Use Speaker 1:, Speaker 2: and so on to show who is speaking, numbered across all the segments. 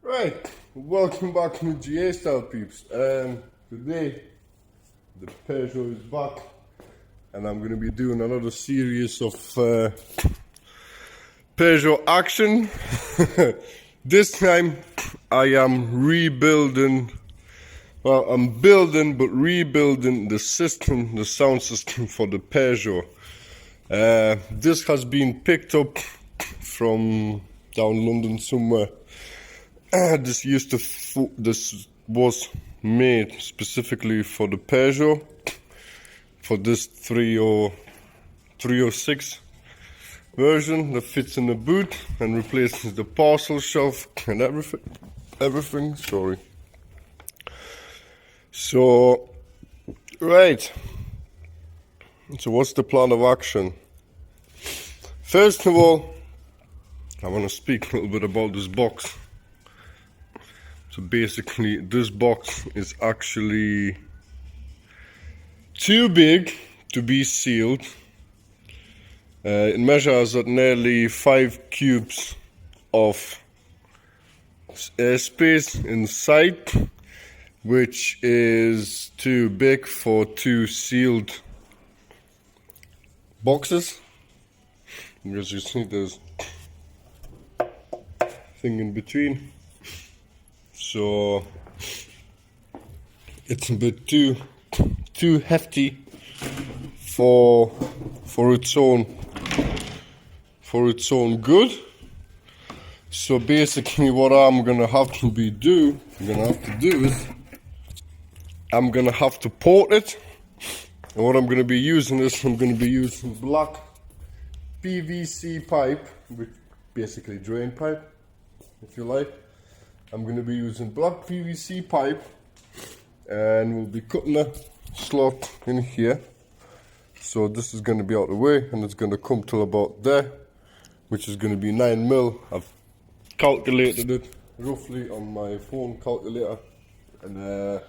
Speaker 1: Right, welcome back to GA Style peeps. Today the Peugeot is back and I'm going to be doing another series of Peugeot action. This time I am rebuilding, well, I'm building but rebuilding the system, the sound system for the Peugeot. This has been picked up from down London somewhere. This was made specifically for the Peugeot, for this 306 version that fits in the boot and replaces the parcel shelf and everything. Sorry. So, right. So what's the plan of action? First of all, I want to speak a little bit about this box. So basically, this box is actually too big to be sealed. It measures at nearly 5 cubes of airspace inside, which is too big for 2 sealed boxes. As you see, there's thing in between. So it's a bit too hefty for its own good. So basically, what I'm gonna have to do is I'm gonna have to port it, and what I'm gonna be using is black PVC pipe, which basically drain pipe, if you like. I'm going to be using black PVC pipe, and we'll be cutting a slot in here. So this is going to be out of the way, and it's going to come till about there, which is going to be 9mm. I've calculated it roughly on my phone calculator, and it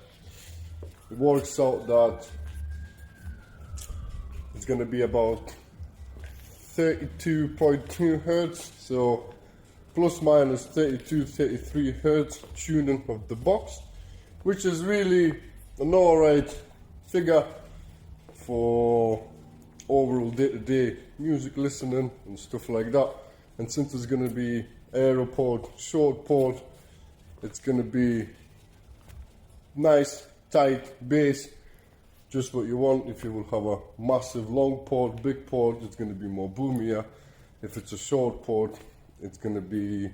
Speaker 1: works out that it's going to be about 32.2 hertz. So plus minus 33 hertz tuning of the box, which is really an alright figure for overall day-to-day music listening and stuff like that. And since it's going to be aero port, short port, it's going to be nice, tight bass, just what you want. If you will have a massive long port, big port, it's going to be more boomier. If it's a short port, it's going to be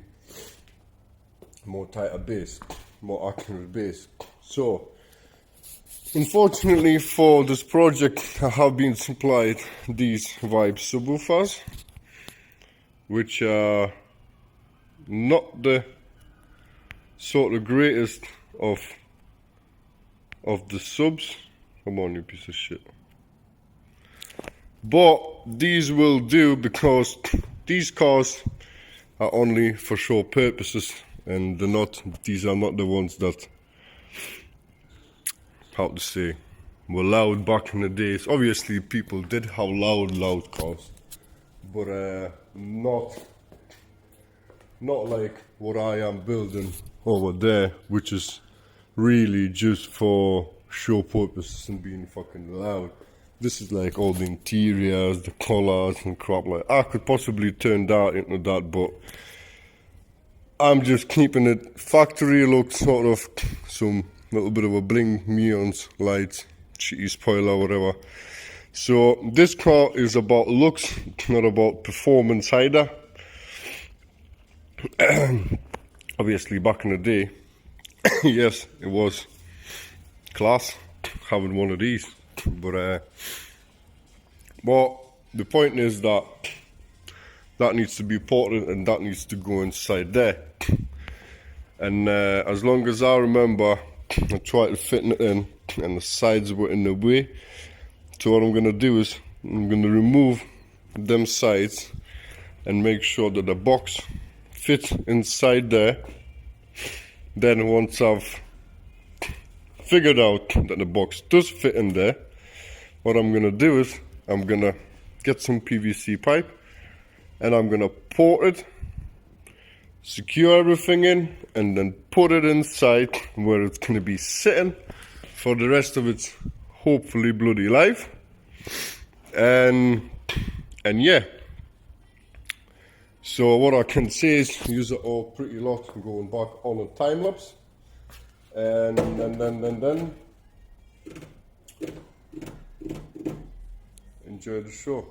Speaker 1: more tighter bass, more accurate bass. So, unfortunately for this project, I have been supplied these Vibe subwoofers, which are not the sort of greatest of the subs. Come on, you piece of shit. But these will do, because these cars are only for show purposes, and these are not the ones that, how to say, were loud back in the days. Obviously people did have loud cars, but not like what I am building over there, which is really just for show purposes and being fucking loud. This is like all the interiors, the colors and crap. Like, I could possibly turn that into that, but I'm just keeping it factory look, sort of some little bit of a bling, neons, lights, shitty spoiler, whatever. So this car is about looks, not about performance either. Obviously back in the day, yes, it was class having one of these. But the point is that needs to be ported, and that needs to go inside there. And as long as I remember, I tried to fit it in, and the sides were in the way. So what I'm going to do is I'm going to remove them sides and make sure that the box fits inside there. Then once I've figured out that the box does fit in there, what I'm going to do is I'm going to get some PVC pipe, and I'm going to port it secure everything in, and then put it inside where it's gonna be sitting for the rest of its hopefully bloody life. And yeah. So what I can say is use it all pretty lot going back on a time lapse. And then enjoy the show.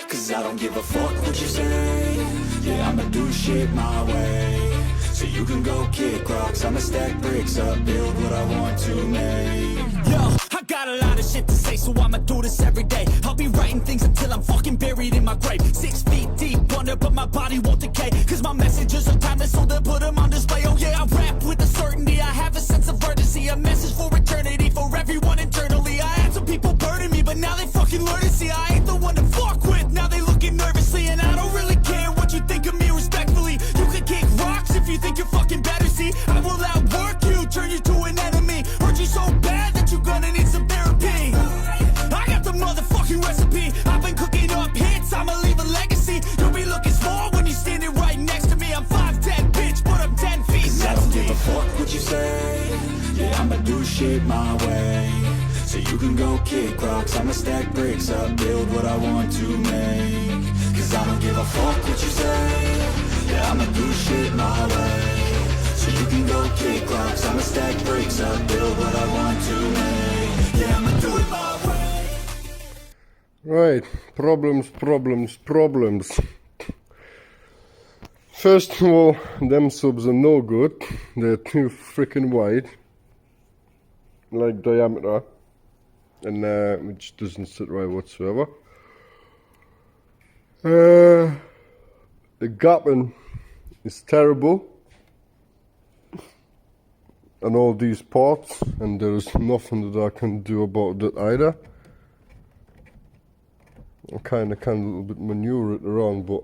Speaker 2: Cause I don't give a fuck what you say. Yeah, I'ma do shit my way. So you can go kick rocks, I'ma stack bricks up, build what I want to make. Yo, I got a lot of shit to say, so I'ma do this every day. I'll be writing things until I'm fucking buried in my grave. 6 feet deep under, but my body won't decay. Cause my messages are timeless, so they'll put them on display. Oh yeah, I rap with a certainty, I have a sense of urgency. A message for eternity, for everyone internally. I had some people burning me, but now they fucking learn to see I ain't the one to fuck with. Now they looking nervously, and I don't really care what you think of me respectfully. You can kick rocks if you think you're fucking better, see. I will outwork you, turn you to an enemy. Hurt you so bad that you're gonna need some therapy. I got the motherfucking recipe. I've been cooking up hits, I'ma leave a legacy. You'll be looking small when you're standing right next to me. I'm 5'10", bitch, but I'm 10 feet. Cause I don't give a fuck what you say. Yeah, I'ma do shit my way. So you can go kick rocks, I'ma stack bricks up, build what I want to make. Cause I don't give a fuck what you say. Yeah, I'ma do shit my way. So you can go kick rocks, I'ma stack bricks up, build what I want to make. Yeah, I'ma do it my way.
Speaker 1: Right, problems. First of all, them subs are no good. They're too freaking wide, like diameter, and which doesn't sit right whatsoever. The gapping is terrible on all these parts, and there is nothing that I can do about that either. I kind of can a little bit maneuver it around, but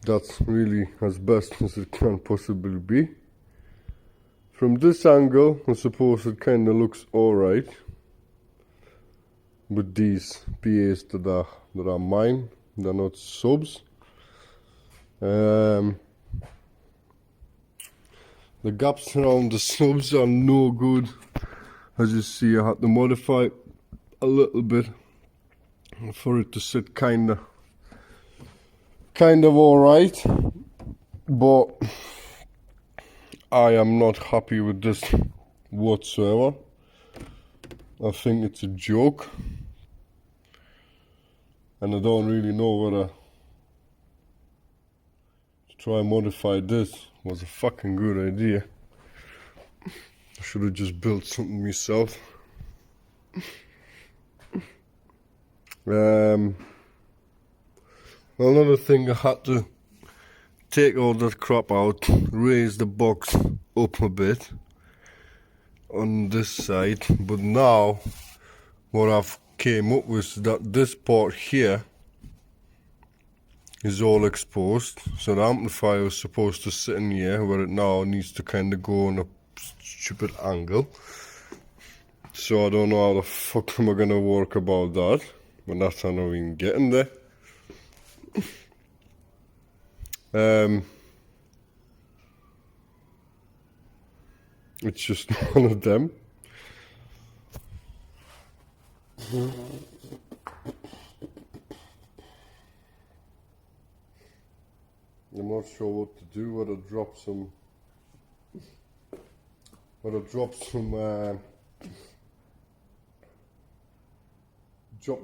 Speaker 1: that's really as best as it can possibly be. From this angle, I suppose it kind of looks alright with these PAs that are mine. They're not subs. The gaps around the subs are no good. As you see, I had to modify it a little bit for it to sit kind of alright, but I am not happy with this whatsoever. I think it's a joke, and I don't really know whether to try and modify this was a fucking good idea. I should have just built something myself. Another thing, I had to take all that crap out, raise the box up a bit on this side, but now what I've came up with is that this part here is all exposed, so the amplifier was supposed to sit in here, where it now needs to kind of go on a stupid angle. So I don't know how the fuck am I gonna work about that, but that's how I'm even getting there. It's just one of them. I'm not sure what to do, whether drop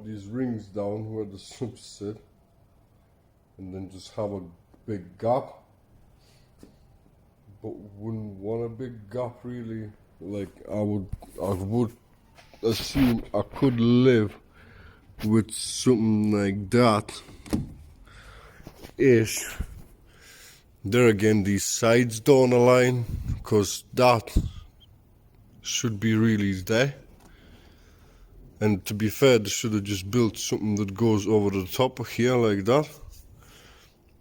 Speaker 1: these rings down where the subs sit, and then just have a big gap, but wouldn't want a big gap really. Like I would assume I could live with something like that ish. There again, these sides don't align, because that should be really there. And to be fair, they should have just built something that goes over the top of here like that,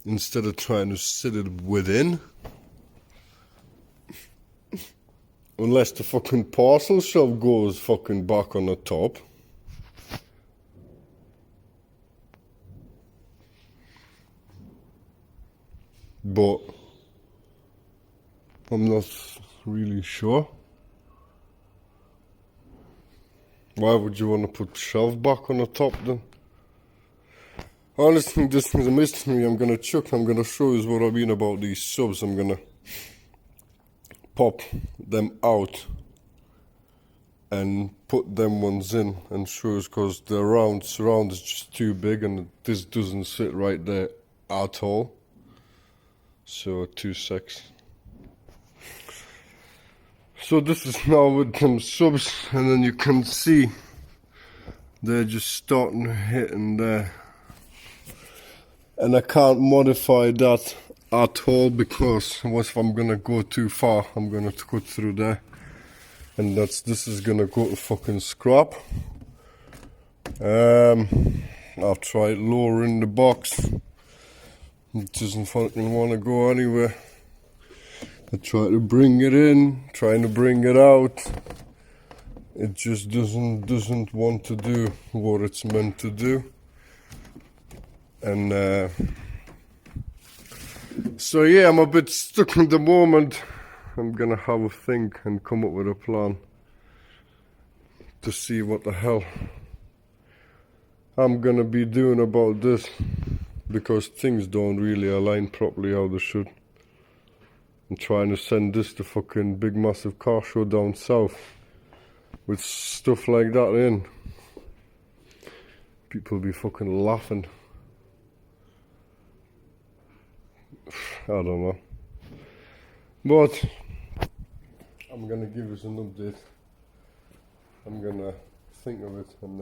Speaker 1: instead of trying to sit it within. Unless the fucking parcel shelf goes fucking back on the top. But I'm not really sure. Why would you want to put the shelf back on the top then? Honestly, this is a mystery. I'm gonna check. I'm gonna show you what I mean about these subs. I'm gonna pop them out and put them ones in and show you, because the surround is just too big and this doesn't sit right there at all. So 2 secs. So this is now with them subs, and then you can see they're just starting to hit in there. And I can't modify that at all, because if I'm gonna go too far, I'm gonna cut through there. And this is gonna go to fucking scrap. I'll try lowering the box. It doesn't fucking want to go anywhere. I try to bring it in, trying to bring it out. It just doesn't want to do what it's meant to do. And so yeah, I'm a bit stuck at the moment. I'm gonna have a think and come up with a plan to see what the hell I'm gonna be doing about this, because things don't really align properly how they should. I'm trying to send this to fucking big massive car show down south with stuff like that in. People be fucking laughing. I don't know. But I'm gonna give us an update. I'm gonna think of it, and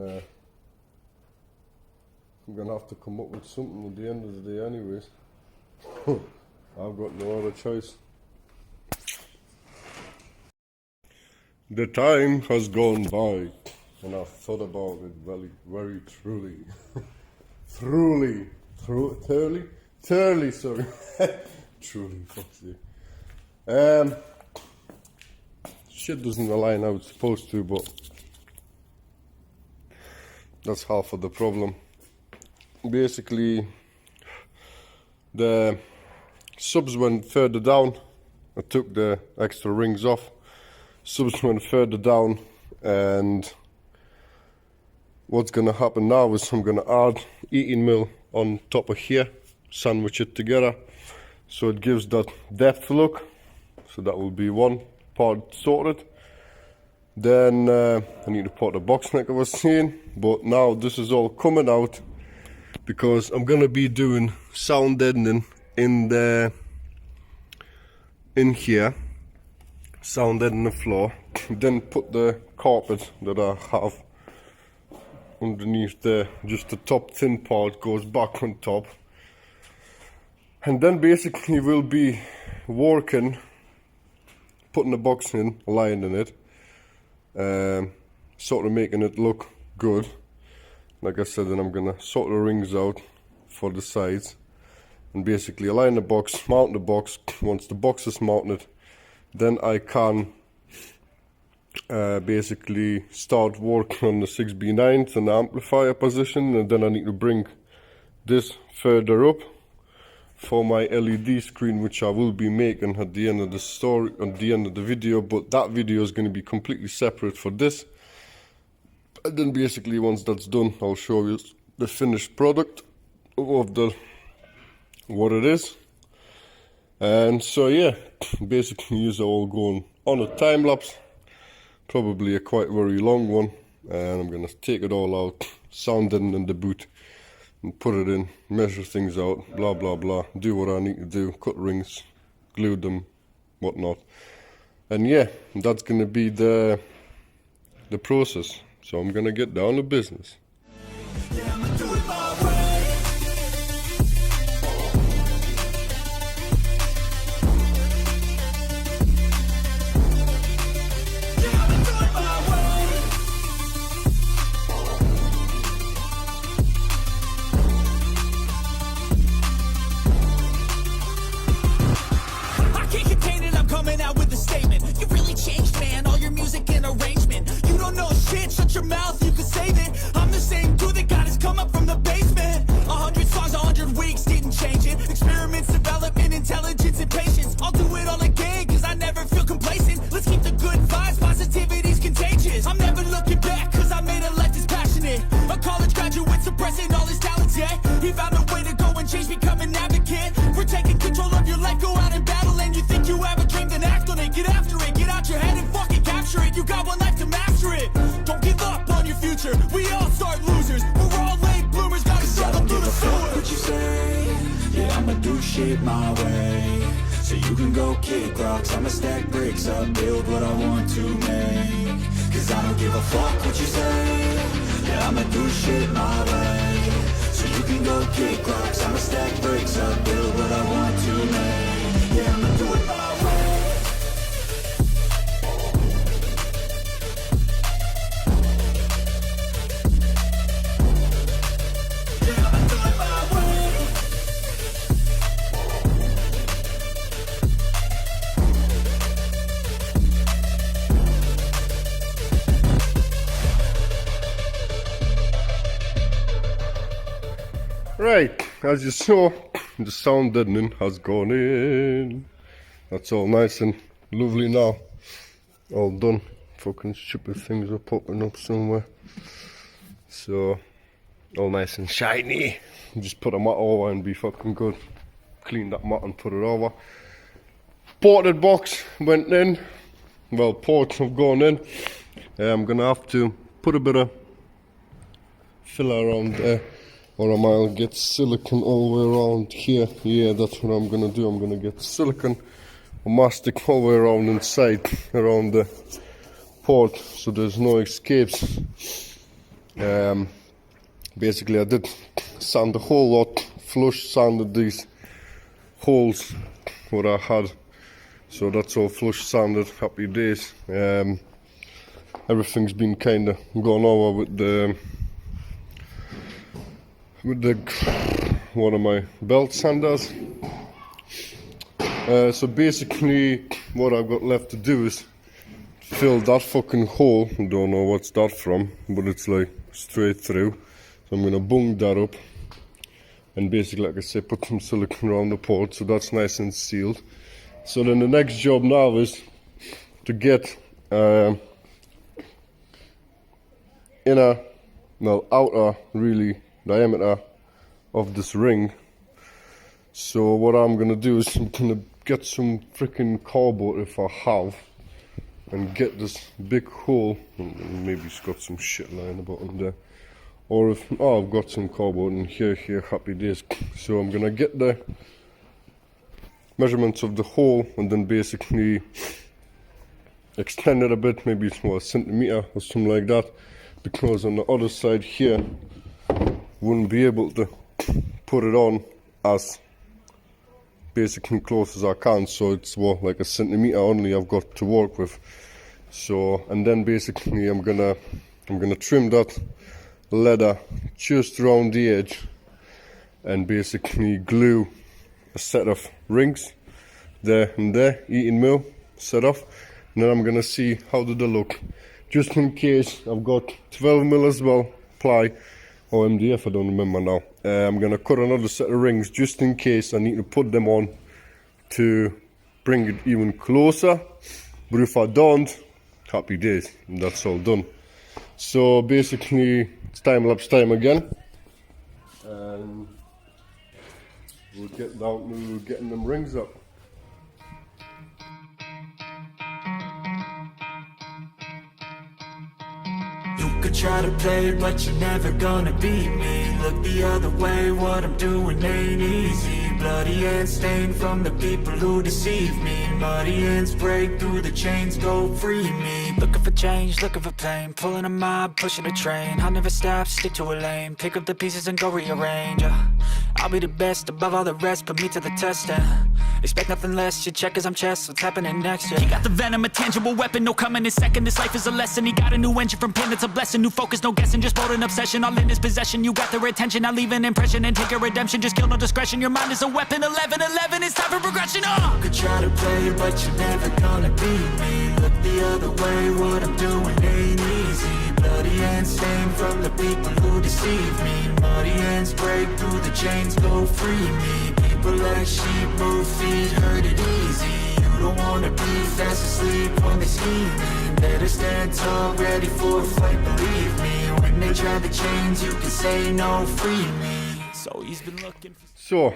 Speaker 1: I'm gonna have to come up with something at the end of the day anyways. I've got no other choice. The time has gone by, and I've thought about it very truly. Thoroughly, sorry. Truly, fuck's sake. Shit doesn't align how it's supposed to, but that's half of the problem. Basically, the subs went further down. I took the extra rings off. Subs went further down, and what's gonna happen now is I'm gonna add 18mm on top of here, sandwich it together, so it gives that depth look. So that will be one part sorted. Then I need to put the box like I was saying, but now this is all coming out because I'm gonna be doing sound deadening in here, sound deadening the floor, then put the carpet that I have underneath there, just the top thin part goes back on top, and then basically we'll be working, putting the box in, lining it, sort of making it look good. Like I said, then I'm gonna sort the rings out for the sides and basically align the box, mount the box. Once the box is mounted, then I can basically start working on the 6B9s and the amplifier position, and then I need to bring this further up for my LED screen, which I will be making at the end of the story, at the end of the video, but that video is going to be completely separate for this. And then basically once that's done, I'll show you the finished product of what it is. And so yeah, basically these are all going on a time lapse, probably a quite very long one, and I'm gonna take it all out, sound it in the boot and put it in, measure things out, blah blah blah, do what I need to do, cut rings, glue them, whatnot. And yeah, that's gonna be the process. So I'm gonna get down to business.
Speaker 2: Yeah, I'ma do it my way. Yeah, I'ma do it my way. I can't contain it, I'm coming out with a statement. You really changed, man.
Speaker 3: are losers. We're all late bloomers, gotta struggle through the
Speaker 2: Fuck what you say, yeah, I'ma do shit my way. So you can go kick rocks, I'ma stack bricks up, build what I want to make. Cause I don't give a fuck what you say, yeah, I'ma do shit my way. So you can go kick rocks, I'ma stack bricks up, build what I want to make. Yeah, I'ma do it my way.
Speaker 1: Right, as you saw, the sound deadening has gone in. That's all nice and lovely now. All done. Fucking stupid things are popping up somewhere. So, all nice and shiny. Just put a mat over and be fucking good. Clean that mat and put it over. Ported box went in. Well, ports have gone in. I'm gonna have to put a bit of filler around there, or I might get silicone all the way around here. Yeah, that's what I'm gonna do. I'm gonna get silicone or mastic all the way around inside, around the port, so there's no escapes. Basically I did sand a whole lot, flush sanded these holes what I had, so that's all flush sanded, happy days. Everything's been kind of gone over with the one of my belt sanders. So basically what I've got left to do is fill that fucking hole. I don't know what's that from, but it's like straight through. So I'm gonna bung that up and basically, like I said, put some silicone around the port so that's nice and sealed. So then the next job now is to get outer really diameter of this ring. So what I'm gonna do is I'm gonna get some freaking cardboard if I have, and get this big hole. Maybe it's got some shit lying about in there, or if I've got some cardboard in here, happy days. So I'm gonna get the measurements of the hole and then basically extend it a bit, maybe it's more a centimeter or something like that, because on the other side here wouldn't be able to put it on as basically close as I can, so it's more like a centimeter only I've got to work with. So, and then basically I'm gonna trim that leather just around the edge and basically glue a set of rings there and there, eating mill set off, and then I'm gonna see how do they look. Just in case, I've got 12 mil as well, ply or MDF, I don't remember now. I'm gonna cut another set of rings just in case I need to put them on to bring it even closer, but if I don't, happy days, and that's all done. So basically it's time lapse time again, and we'll get down to getting them rings up.
Speaker 2: Could try to play, but you're never gonna beat me. Look the other way, what I'm doing ain't easy. Bloody hands stained from the people who deceive me. Muddy hands break through the chains, go free me. Looking for change, looking for pain, pulling a mob, pushing a train. I'll never stop, stick to a lane, pick up the pieces and go rearrange. I'll be the best above all the rest, put me to the test and expect nothing less. You check as I'm chess, what's happening next? Yeah. He got the venom, a tangible weapon, no coming in second. This life is a lesson. He got a new engine from pain, that's a blessing. New focus, no guessing, just bold an obsession. All in his possession, you got their attention. I'll leave an impression and take your redemption. Just kill no discretion. Your mind is a weapon. 11-11, it's time for progression. You could try to play, but you're never gonna beat me. Look the other way, what I'm doing ain't easy. Bloody hands stained from the people who deceive me. Muddy hands break through the chains, go free me. People like sheep move feet, hurt it easy. You don't wanna be fast asleep when they scheming. Better stand tall, ready for a fight, believe me. When they try the chains, you can say no, free me. So he's been looking for...
Speaker 1: So,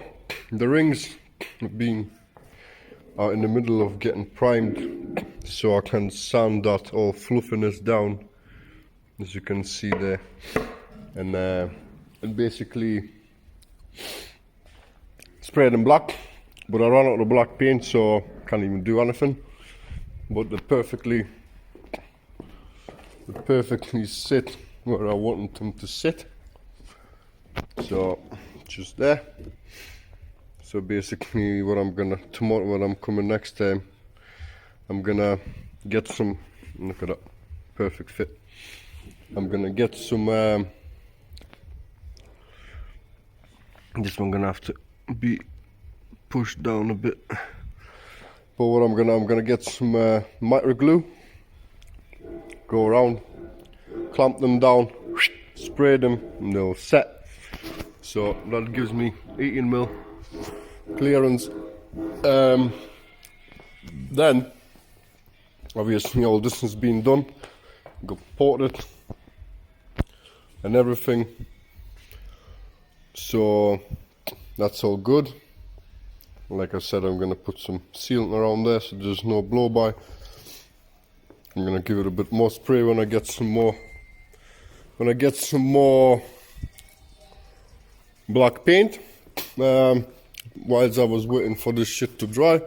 Speaker 1: the rings have been in the middle of getting primed, so I can sand that all fluffiness down, as you can see there. and basically spray them black. But I ran out of black paint, so can't even do anything. But they perfectly sit where I want them to sit. So just there. So basically what I'm gonna, tomorrow when I'm coming next time, I'm gonna get some, look at that, perfect fit. I'm gonna get some, this one gonna have to be pushed down a bit. But what I'm gonna get some miter glue, go around, clamp them down, spray them, and they'll set. So that gives me 18mm clearance. Then obviously all this has been done, got ported and everything, so that's all good. Like I said, I'm gonna put some sealant around there so there's no blow by. I'm gonna give it a bit more spray when I get some more black paint. Whilst I was waiting for this shit to dry,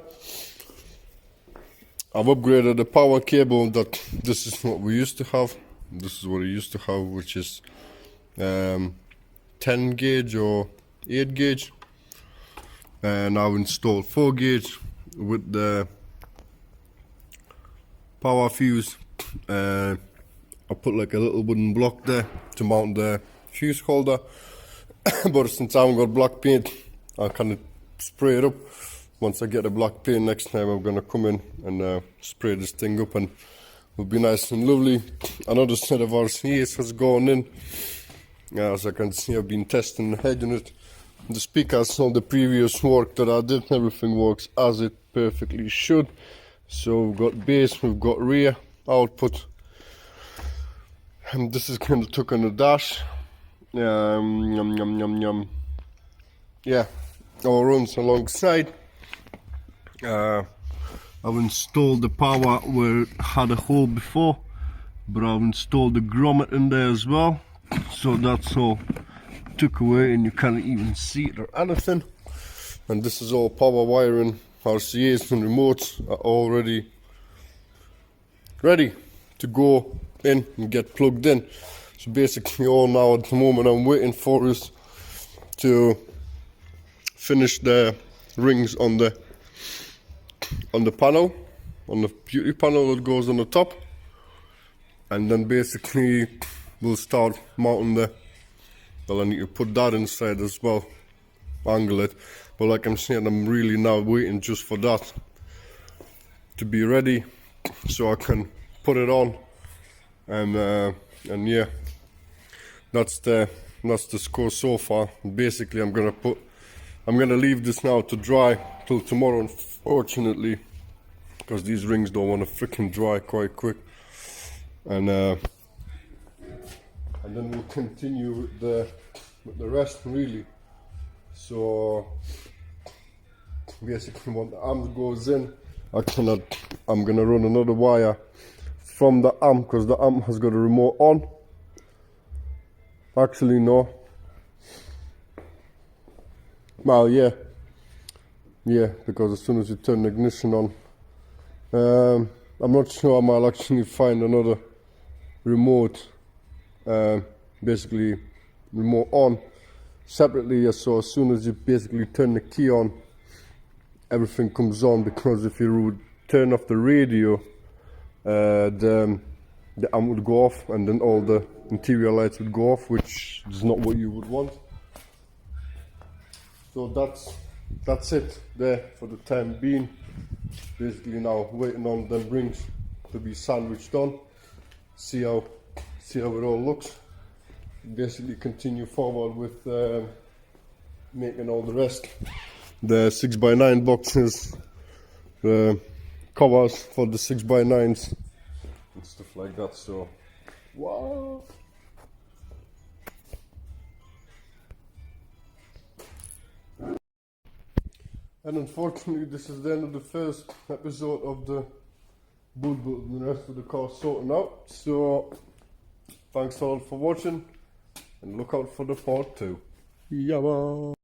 Speaker 1: I've upgraded the power cable. That this is what we used to have. This is what I used to have, which is 10 gauge or 8 gauge. And I've installed 4 gauge with the power fuse. I put like a little wooden block there to mount the fuse holder. But since I haven't got black paint, I kind of spray it up. Once I get the black paint next time, I'm gonna come in and spray this thing up, and it'll be nice and lovely. Another set of RCAs has gone in. As I can see, I've been testing the head unit. The speakers, all the previous work that I did, everything works as it perfectly should. So we've got bass, we've got rear output, and this is kind of took on the dash. Yeah, all runs alongside. I've installed the power where it had a hole before, but I've installed the grommet in there as well, so that's all took away and you can't even see it or anything. And this is all power wiring. RCAs and remotes are already ready to go in and get plugged in. So basically all now at the moment I'm waiting for is to finish the rings on the panel, on the beauty panel that goes on the top, and then basically we'll start mounting the, well, I need to put that inside as well, angle it, but like I'm saying, I'm really now waiting just for that to be ready so I can put it on, and yeah, that's the score so far. Basically I'm gonna leave this now to dry till tomorrow, unfortunately, because these rings don't want to freaking dry quite quick, and then we'll continue with the rest really. So basically when the amp goes in, I'm gonna run another wire from the amp, because the amp has got a remote on. Actually no, well yeah, because as soon as you turn the ignition on, I'm not sure I might actually find another remote, basically remote on separately. So as soon as you basically turn the key on, everything comes on, because if you would turn off the radio, the amp would go off and then all the interior lights would go off, which is not what you would want. So that's it there for the time being. Basically now waiting on them rings to be sandwiched on, see how it all looks. Basically continue forward with making all the rest, the 6x9 boxes, the covers for the 6x9s and stuff like that. So wow. And unfortunately this is the end of the first episode of the boot build and the rest of the car sorting out. So thanks all for watching, and look out for the part 2. Yeah, man.